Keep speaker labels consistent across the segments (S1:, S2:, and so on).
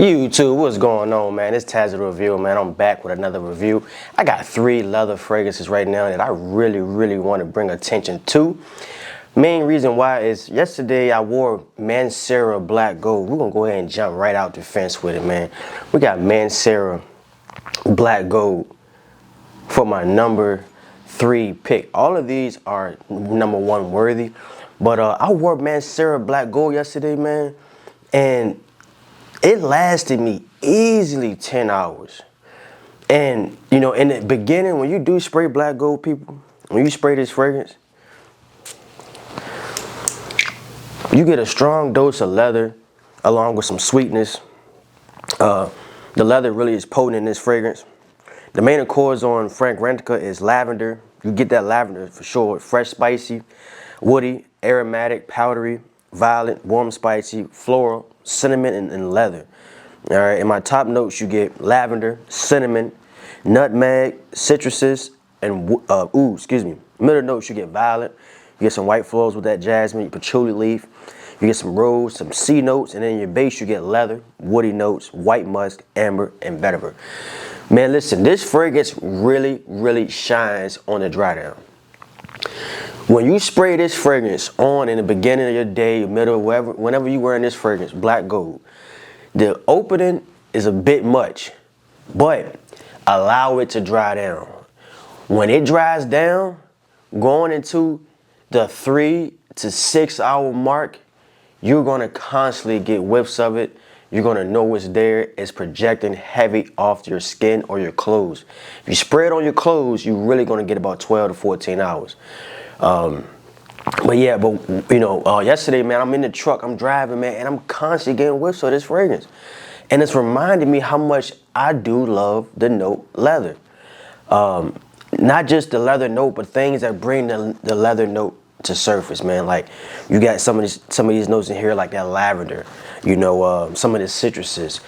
S1: YouTube, what's going on, man? It's Taz the Review, man. I'm back with another review. I got 3 leather fragrances right now that I really want to bring attention to. Main reason why is yesterday I wore Mancera Black Gold. We're going to go ahead and jump right out the fence with it, man. We got Mancera Black Gold for my number 3 pick. All of these are number 1 worthy. But I wore Mancera Black Gold yesterday, man. And it lasted me easily 10 hours. And, you know, in the beginning, when you do spray Black Gold, people, when you spray this fragrance, you get a strong dose of leather along with some sweetness. The leather really is potent in this fragrance. The main accords on Fragrantica is lavender. You get that lavender for sure. Fresh, spicy, woody, aromatic, powdery, violet, warm, spicy, floral, cinnamon, and leather. All right, in my top notes, you get lavender, cinnamon, nutmeg, citruses, and middle notes, you get violet. You get some white florals with that jasmine, patchouli leaf. You get some rose, some C notes, and then in your base, you get leather, woody notes, white musk, amber, and vetiver. Man, listen, this fragrance really shines on the dry down. When you spray this fragrance on in the beginning of your day, middle, whenever you wearing this fragrance, Black Gold, the opening is a bit much, but allow it to dry down. When it dries down, going into the 3 to 6 hour mark, you're gonna constantly get whiffs of it. You're gonna know it's there. It's projecting heavy off your skin or your clothes. If you spray it on your clothes, you're really gonna get about 12 to 14 hours. But you know, yesterday, man, I'm in the truck, I'm driving, man, and I'm constantly getting whiffs of this fragrance. And it's reminding me how much I do love the note leather. Not just the leather note, but things that bring the leather note to surface, man. Like, you got some of these notes in here, like that lavender, you know, some of the citruses.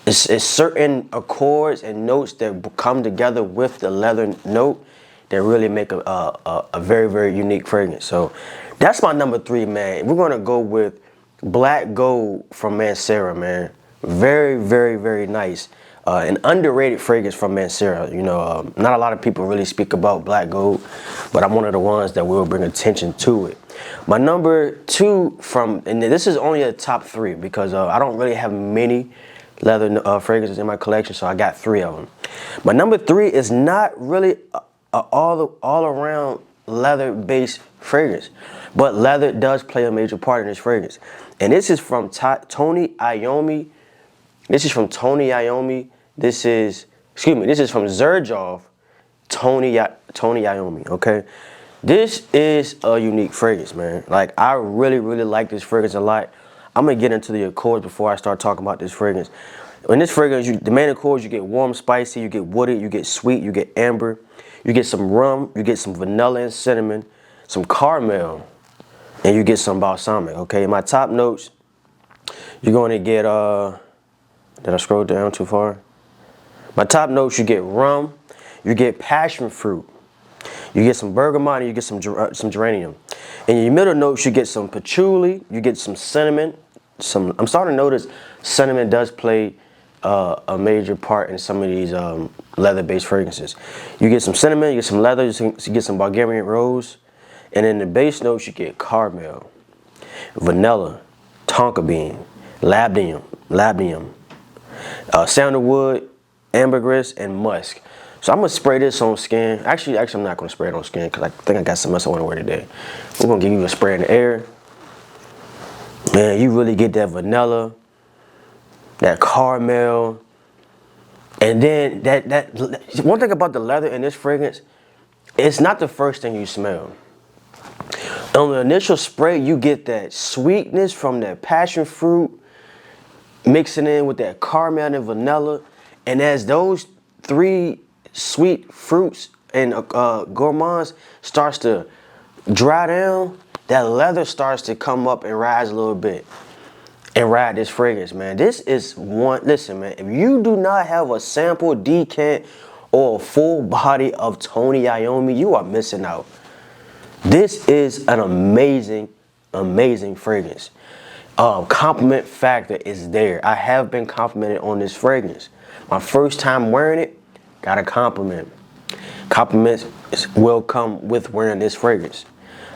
S1: It's certain accords and notes that come together with the leather note that really make a very unique fragrance. So that's my number 3, man. We're gonna go with Black Gold from Manera, man. Very nice. An underrated fragrance from Manera. You know, not a lot of people really speak about Black Gold, but I'm one of the ones that will bring attention to it. My number 2 and this is only a top 3 because I don't really have many leather fragrances in my collection, so I got 3 of them. My number 3 is not really all around leather based fragrance, but leather does play a major part in this fragrance. And this is from Tony Iommi. This is from xerjoff, Tony Iommi, okay? This is a unique fragrance, man. Like, I really like this fragrance a lot. I'm gonna get into the accords before I start talking about this fragrance. In this fragrance, the main accords, you get warm, spicy, you get woody, you get sweet, you get amber, you get some rum, you get some vanilla and cinnamon, some caramel, and you get some balsamic, okay? In my top notes, you're gonna get, did I scroll down too far? My top notes, you get rum, you get passion fruit, you get some bergamot, and you get some geranium. In your middle notes, you get some patchouli, you get some cinnamon. I'm starting to notice cinnamon does play a major part in some of these leather-based fragrances. You get some cinnamon, you get some leather, you get some Bulgarian rose, and in the base notes, you get caramel, vanilla, tonka bean, labdanum, sandalwood, ambergris, and musk. So I'm gonna spray this on skin. Actually, I'm not gonna spray it on skin because I think I got something else I want to wear today. We're gonna give you a spray in the air. Man, you really get that vanilla, that caramel, and then that one thing about the leather in this fragrance, it's not the first thing you smell. On the initial spray, you get that sweetness from that passion fruit, mixing in with that caramel and vanilla, and as those 3 sweet fruits and gourmands starts to dry down, that leather starts to come up and rise a little bit and ride this fragrance, man. This is one, listen, man, if you do not have a sample decant or a full body of Tony Iommi, you are missing out. This is an amazing fragrance. compliment factor is there. I have been complimented on this fragrance. My first time wearing it, got a compliment. Compliments will come with wearing this fragrance.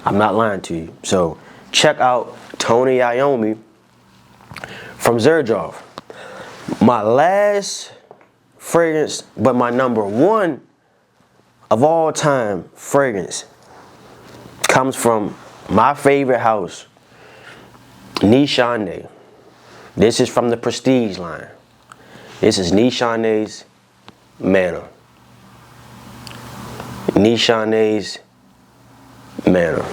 S1: I'm not lying to you. So check out Tony Iommi from xerjoff. My last fragrance, but my number one of all time fragrance comes from my favorite house, Nishane. This is from the Prestige line. This is Nishane's Manera. Nishane's Manera.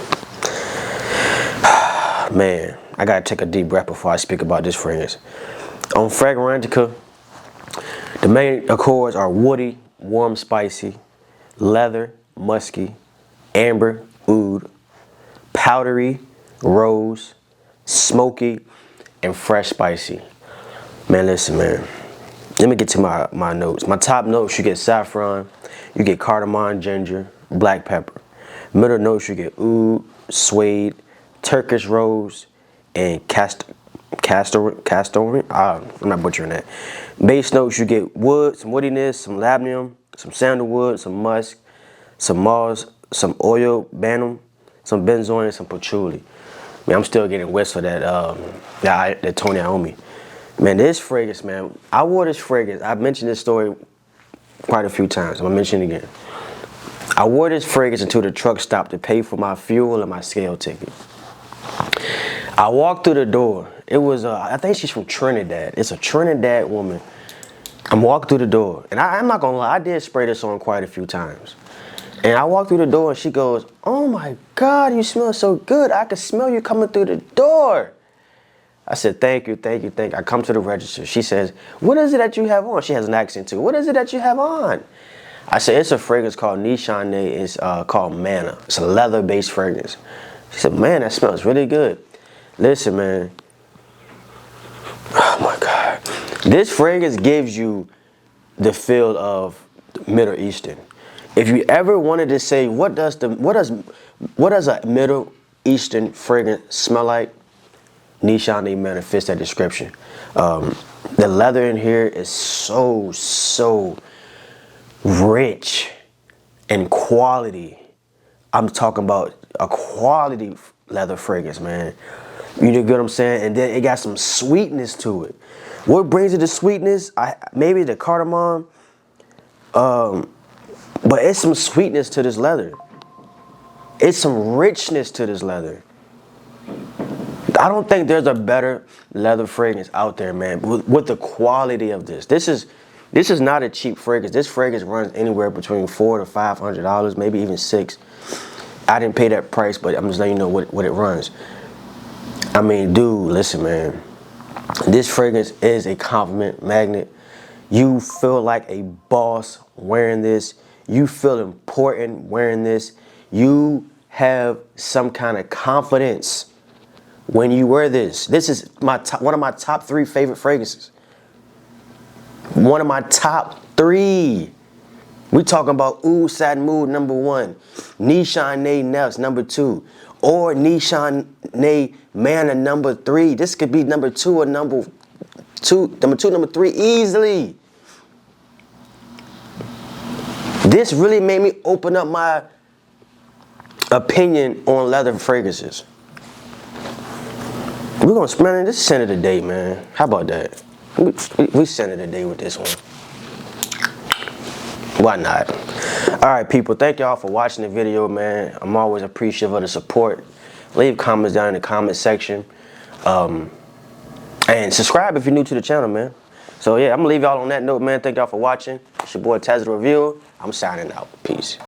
S1: Man, I gotta take a deep breath before I speak about this fragrance. On Fragrantica, the main accords are woody, warm, spicy, leather, musky, amber, oud, powdery, rose, smoky, and fresh spicy. Man, listen, man. Let me get to my notes. My top notes, you get saffron, you get cardamom, ginger, black pepper. Middle notes, you get oud, suede, Turkish rose, and castor. I'm not butchering that. Base notes, you get wood, some woodiness, some labdanum, some sandalwood, some musk, some moss, some oil, banum, some benzoin, and some patchouli. Man, I'm still getting whiffs for that Tony Iommi. Man, this fragrance, man, I wore this fragrance. I've mentioned this story quite a few times. I'm gonna mention it again. I wore this fragrance until the truck stopped to pay for my fuel and my scale ticket. I walked through the door. It was, I think she's from Trinidad. It's a Trinidad woman. I'm walking through the door. And I'm not gonna lie, I did spray this on quite a few times. And I walked through the door and she goes, "Oh my God, you smell so good. I can smell you coming through the door." I said, "Thank you, thank you, thank you." I come to the register. She says, "What is it that you have on?" She has an accent too. "What is it that you have on?" I said, "It's a fragrance called Nishane. It's called Manera. It's a leather-based fragrance." She said, "Man, that smells really good." Listen, man. Oh my God. This fragrance gives you the feel of Middle Eastern. If you ever wanted to say, what does a Middle Eastern fragrance smell like? Nishane Manera fits that description. The leather in here is so rich and quality. I'm talking about a quality leather fragrance, man. You know what I'm saying? And then it got some sweetness to it. What brings it to sweetness? Maybe the cardamom, but it's some sweetness to this leather. It's some richness to this leather. I don't think there's a better leather fragrance out there, man, with the quality of this. This is not a cheap fragrance. This fragrance runs anywhere between $400 to $500, maybe even $600. I didn't pay that price, but I'm just letting you know what it runs. I mean, dude, listen, man. This fragrance is a compliment magnet. You feel like a boss wearing this. You feel important wearing this. You have some kind of confidence when you wear this. This is one of my top 3 favorite fragrances. One of my top 3. We talking about Oud Satin Mood number 1, Nishane Nefs number 2, or Nishane Manera number 3. This could be number 2 or number 3 easily. This really made me open up my opinion on leather fragrances. We're gonna spend this scent of the day, man. How about that? We scent of the day with this one. Why not? All right, people, thank y'all for watching the video, man. I'm always appreciative of the support. Leave comments down in the comment section. And subscribe if you're new to the channel, man. So yeah, I'm gonna leave y'all on that note, man. Thank y'all for watching. It's your boy Taz the Reviewer. I'm signing out. Peace.